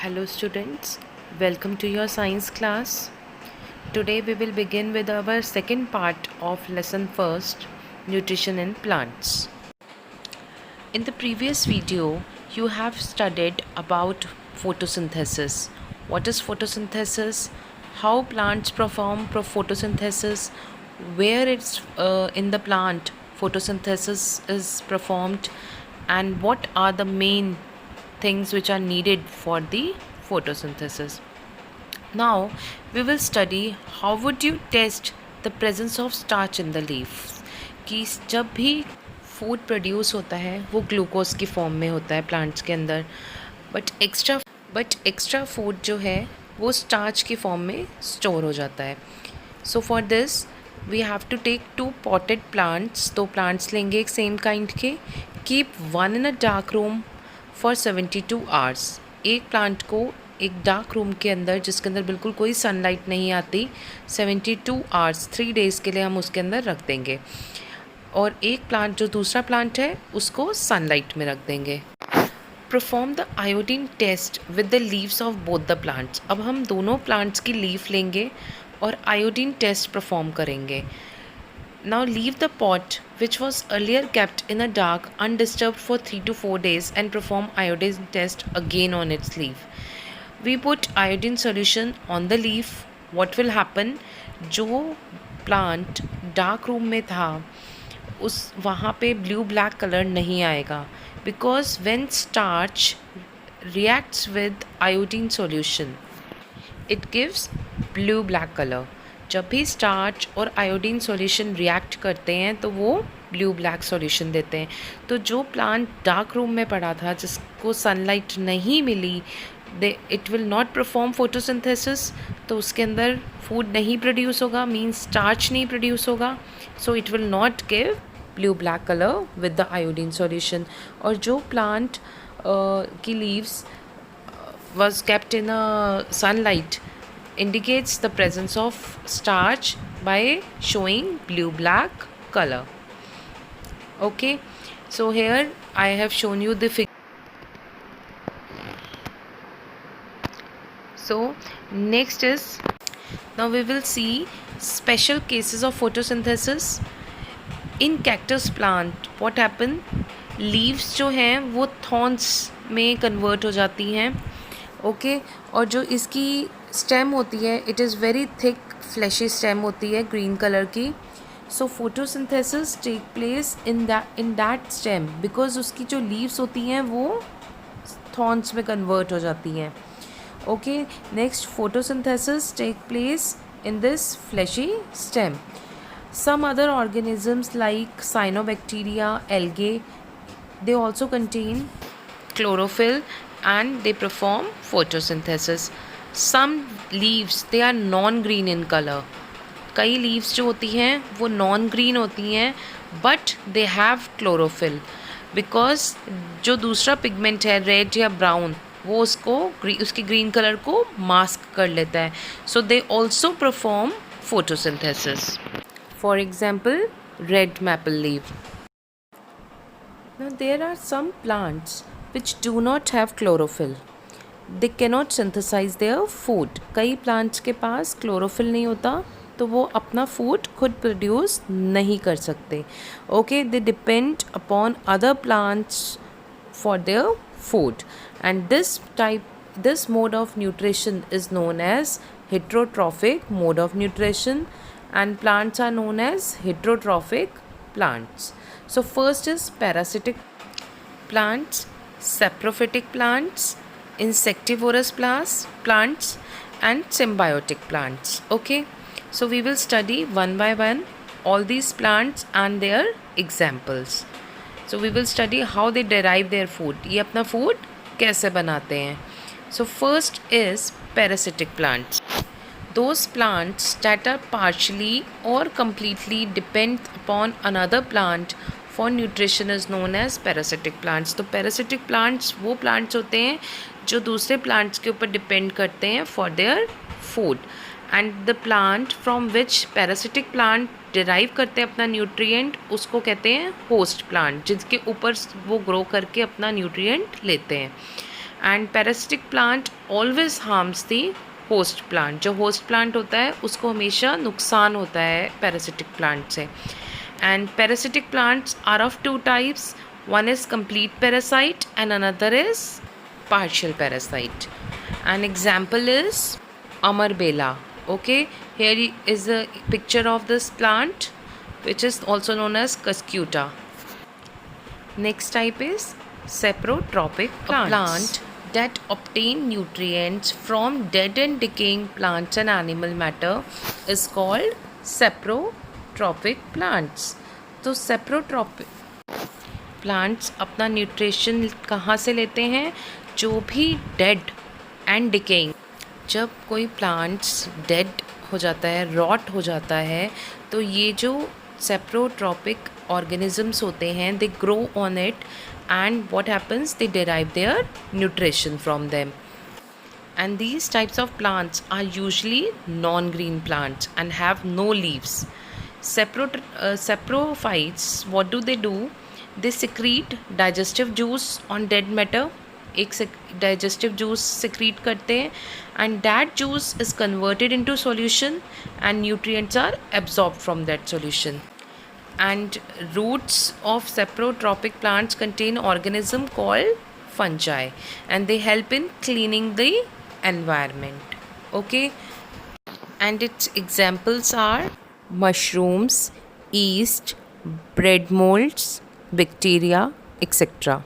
Hello students, welcome to your science class. Today we will begin with our second part of lesson first, nutrition in plants. In the previous video, you have studied about photosynthesis. What is photosynthesis? How plants perform photosynthesis? Where it's in the plant photosynthesis is performed, and what are the main things which are needed for the photosynthesis. Now we will study how would you test the presence of starch in the leaves. कि जब भी food produce होता है वो glucose की form में होता है प्लांट्स के अंदर, बट एक्स्ट्रा फूड जो है वो स्टार्च की फॉर्म में स्टोर हो जाता है. So for this we have to take 2 potted plants. 2 plants लेंगे एक सेम काइंड के. Keep 1 in a dark room for 72 hours. एक प्लांट को एक डार्क रूम के अंदर जिसके अंदर बिल्कुल कोई सनलाइट नहीं आती 72 आवर्स 3 डेज़ के लिए हम उसके अंदर रख देंगे. और एक प्लांट जो दूसरा प्लांट है उसको सनलाइट में रख देंगे. Perform the iodine test with the leaves of both the plants. अब हम दोनों प्लांट्स की लीफ लेंगे और आयोडीन टेस्ट परफॉर्म करेंगे. Now leave the pot which was earlier kept in the dark undisturbed for 3 to 4 days and perform iodine test again on its leaf. We put iodine solution on the leaf. What will happen? जो plant dark room में था उस वहाँ पे blue black color नहीं आएगा because when starch reacts with iodine solution it gives blue black color. जब भी स्टार्च और आयोडीन सॉल्यूशन रिएक्ट करते हैं तो वो ब्लू ब्लैक सॉल्यूशन देते हैं. तो जो प्लांट डार्क रूम में पड़ा था जिसको सनलाइट नहीं मिली it will not perform photosynthesis. तो उसके अंदर फूड नहीं प्रोड्यूस होगा, मीन्स स्टार्च नहीं प्रोड्यूस होगा. So it will not give blue black colour with the iodine solution. और जो प्लांट की leaves was kept in a sunlight indicates the presence of starch by showing blue black color. Okay, so here I have shown you the figure. So next is, now we will see special cases of photosynthesis in cactus plant. What happen, leaves जो हैं वो thorns में convert हो जाती हैं. Okay और जो इसकी स्टेम होती है it is very thick fleshy stem होती है ग्रीन कलर की. So photosynthesis take place in that stem because उसकी जो लीव्स होती हैं वो थॉर्न्स में कन्वर्ट हो जाती हैं. Okay next, photosynthesis take place in this fleshy stem. Some other organisms like cyanobacteria, algae, they also contain chlorophyll and they perform photosynthesis. Some leaves they are non green in color. कई leaves जो होती हैं वो non green होती हैं but they have chlorophyll because जो दूसरा pigment है red या brown वो उसको उसकी green color को mask कर लेता है. So they also perform photosynthesis. For example, red maple leaf. Now there are some plants which do not have chlorophyll. They cannot synthesize their food. कई plants के पास chlorophyll नहीं होता तो वो अपना food खुद produce नहीं कर सकते. Okay, they depend upon other plants for their food, and this mode of nutrition is known as heterotrophic mode of nutrition, and plants are known as heterotrophic plants. So first is parasitic plants, saprophytic plants, insectivorous plants and symbiotic plants. Okay, so we will study one by one all these plants and their examples. So we will study how they derive their food. ये अपना food कैसे बनाते हैं. So first is parasitic plants. Those plants that are partially or completely depend upon another plant for nutrition is known as parasitic plants. तो parasitic plants वो plants होते हैं जो दूसरे plants के ऊपर depend करते हैं for their food, and the plant from which parasitic plant derive करते हैं अपना nutrient उसको कहते हैं host plant, जिसके ऊपर वो grow करके अपना nutrient लेते हैं. And parasitic plant always harms the host plant. जो होस्ट प्लांट होता है उसको हमेशा नुकसान होता है पैरासिटिक प्लांट से. And parasitic plants are of two types. One is complete parasite and another is partial parasite. An example is Amarbela. Okay, here is a picture of this plant which is also known as Cuscuta. Next type is saprotropic plants. A plant that obtain nutrients from dead and decaying plants and animal matter is called saprotropic plants. तो saprotropic plants अपना nutrition कहाँ से लेते हैं? जो भी dead and decaying, जब कोई प्लांट्स डेड हो जाता है, रॉट हो जाता है, तो ये जो सेप्रोट्रॉपिक ऑर्गेनिजम्स होते हैं they grow on it and what happens, they derive their nutrition from them. And these types of plants are usually non-green plants and have no leaves. Saprophytes, what do? They secrete digestive juice on dead matter. एक digestive juice secrete करते हैं and that juice is converted into solution and nutrients are absorbed from that solution. And roots of saprotropic plants contain organism called fungi and they help in cleaning the environment. Okay, and its examples are mushrooms, yeast, bread molds, bacteria, etc.